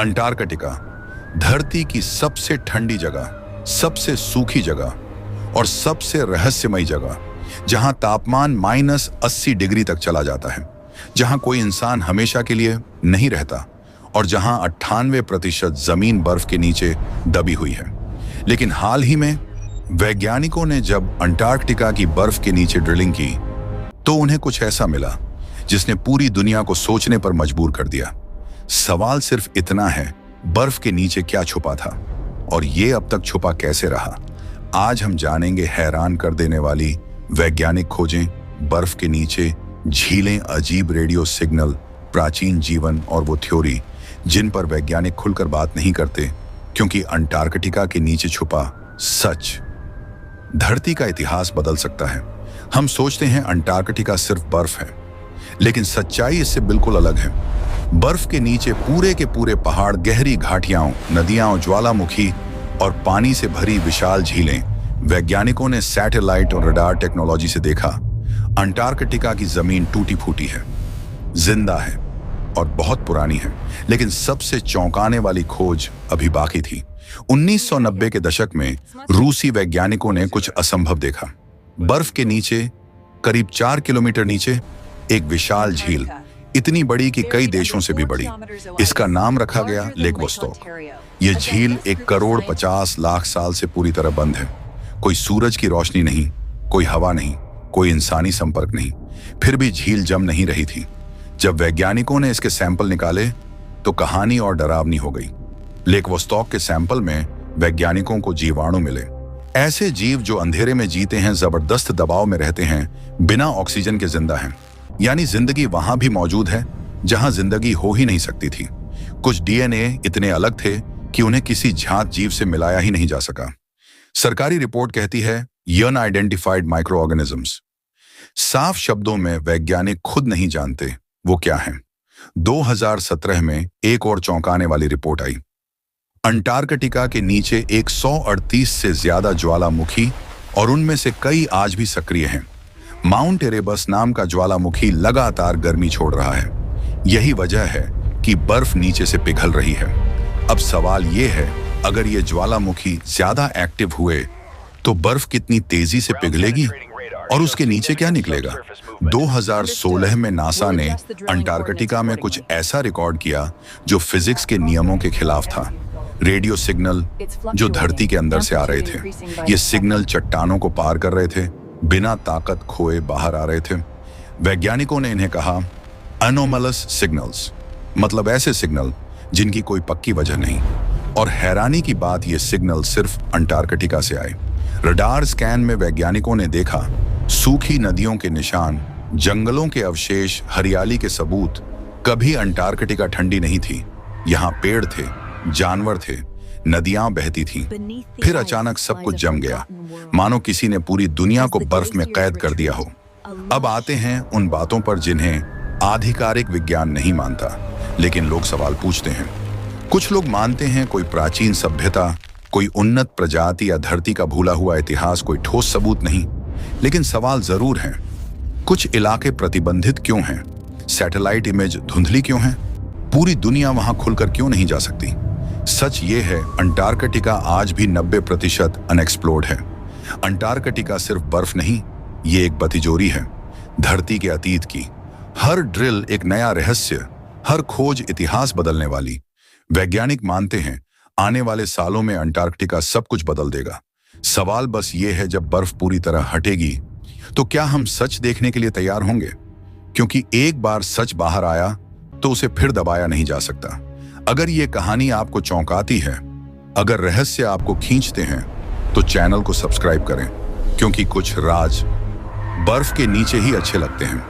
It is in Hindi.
अंटार्कटिका धरती की सबसे ठंडी जगह, सबसे सूखी जगह और सबसे रहस्यमयी जगह, जहां तापमान -80 डिग्री तक चला जाता है, जहां कोई इंसान हमेशा के लिए नहीं रहता और जहां 98% जमीन बर्फ के नीचे दबी हुई है। लेकिन हाल ही में वैज्ञानिकों ने जब अंटार्कटिका की बर्फ के नीचे ड्रिलिंग की तो उन्हें कुछ ऐसा मिला जिसने पूरी दुनिया को सोचने पर मजबूर कर दिया। सवाल सिर्फ इतना है, बर्फ के नीचे क्या छुपा था और ये अब तक छुपा कैसे रहा? आज हम जानेंगे हैरान कर देने वाली वैज्ञानिक खोजें, बर्फ के नीचे झीलें, अजीब रेडियो सिग्नल, प्राचीन जीवन और वो थ्योरी जिन पर वैज्ञानिक खुलकर बात नहीं करते, क्योंकि अंटार्कटिका के नीचे छुपा सच धरती का इतिहास बदल सकता है। हम सोचते हैं अंटार्कटिका सिर्फ बर्फ है, लेकिन सच्चाई इससे बिल्कुल अलग है। बर्फ के नीचे पूरे के पूरे पहाड़, गहरी घाटियां, नदियां, ज्वालामुखी और पानी से भरी विशाल झीलें। वैज्ञानिकों ने सैटेलाइट और रडार टेक्नोलॉजी से देखा, अंटार्कटिका की जमीन टूटी फूटी है, जिंदा है और बहुत पुरानी है। लेकिन सबसे चौंकाने वाली खोज अभी बाकी थी। 1990 के दशक में रूसी वैज्ञानिकों ने कुछ असंभव देखा। बर्फ के नीचे, करीब 4 किलोमीटर नीचे, एक विशाल झील, इतनी बड़ी कि कई देशों से भी बड़ी। इसका नाम रखा गया लेक वोस्टॉक। यह झील 1,50,00,000 साल से पूरी तरह बंद है। कोई सूरज की रोशनी नहीं, कोई हवा नहीं, कोई इंसानी संपर्क नहीं। फिर भी झील जम नहीं रही थी। जब वैज्ञानिकों ने इसके सैंपल निकाले तो कहानी और डरावनी हो गई। लेक वोस्टॉक के सैंपल में वैज्ञानिकों को जीवाणु मिले, ऐसे जीव जो अंधेरे में जीते हैं, जबरदस्त दबाव में रहते हैं, बिना ऑक्सीजन के जिंदा हैं। यानी जिंदगी वहां भी मौजूद है जहां जिंदगी हो ही नहीं सकती थी। कुछ डीएनए इतने अलग थे कि उन्हें किसी ज्ञात जीव से मिलाया ही नहीं जा सका। सरकारी रिपोर्ट कहती है अनआइडेंटिफाइड माइक्रो ऑर्गेनिजम्स। साफ शब्दों में वैज्ञानिक खुद नहीं जानते वो क्या है। 2017 में एक और चौंकाने वाली रिपोर्ट आई। अंटार्कटिका के नीचे 138 से ज्यादा ज्वालामुखी और उनमें से कई आज भी सक्रिय हैं। माउंट एरेबस नाम का ज्वालामुखी लगातार गर्मी छोड़ रहा है। यही वजह है कि बर्फ नीचे से पिघल रही है। अब सवाल यह है, अगर ये ज्वालामुखी ज्यादा एक्टिव हुए तो बर्फ कितनी तेजी से पिघलेगी और उसके नीचे क्या निकलेगा? 2016 में नासा ने अंटार्कटिका में कुछ ऐसा रिकॉर्ड किया जो फिजिक्स के नियमों के खिलाफ था। रेडियो सिग्नल जो धरती के अंदर से आ रहे थे, ये सिग्नल चट्टानों को पार कर रहे थे, बिना ताकत खोए बाहर आ रहे थे। वैज्ञानिकों ने इन्हें कहा एनोमलस सिग्नल्स, मतलब ऐसे सिग्नल जिनकी कोई पक्की वजह नहीं। और हैरानी की बात, ये सिग्नल सिर्फ अंटार्कटिका से आए। रडार स्कैन में वैज्ञानिकों ने देखा सूखी नदियों के निशान, जंगलों के अवशेष, हरियाली के सबूत। कभी अंटार्कटिका ठंडी नहीं थी। यहाँ पेड़ थे, जानवर थे, नदियां बहती थीं। फिर अचानक सब कुछ जम गया, मानो किसी ने पूरी दुनिया को बर्फ में कैद कर दिया हो। अब आते हैं उन बातों पर जिन्हें आधिकारिक विज्ञान नहीं मानता, लेकिन लोग सवाल पूछते हैं। कुछ लोग मानते हैं कोई प्राचीन सभ्यता, कोई उन्नत प्रजाति या धरती का भूला हुआ इतिहास, कोई ठोस सबूत नहीं। लेकिन सवाल जरूर है, कुछ इलाके प्रतिबंधित क्यों हैं? सैटेलाइट इमेज धुंधली क्यों है? पूरी दुनिया वहां खुलकर क्यों नहीं जा सकती? सच ये है, अंटार्कटिका आज भी 90% अनएक्सप्लोर्ड है। अंटार्कटिका सिर्फ बर्फ नहीं, ये एक बतिजोरी है धरती के अतीत की। हर ड्रिल एक नया रहस्य, हर खोज इतिहास बदलने वाली। वैज्ञानिक मानते हैं आने वाले सालों में अंटार्कटिका सब कुछ बदल देगा। सवाल बस ये है, जब बर्फ पूरी तरह हटेगी तो क्या हम सच देखने के लिए तैयार होंगे? क्योंकि एक बार सच बाहर आया तो उसे फिर दबाया नहीं जा सकता। अगर ये कहानी आपको चौंकाती है, अगर रहस्य आपको खींचते हैं, तो चैनल को सब्सक्राइब करें, क्योंकि कुछ राज बर्फ के नीचे ही अच्छे लगते हैं।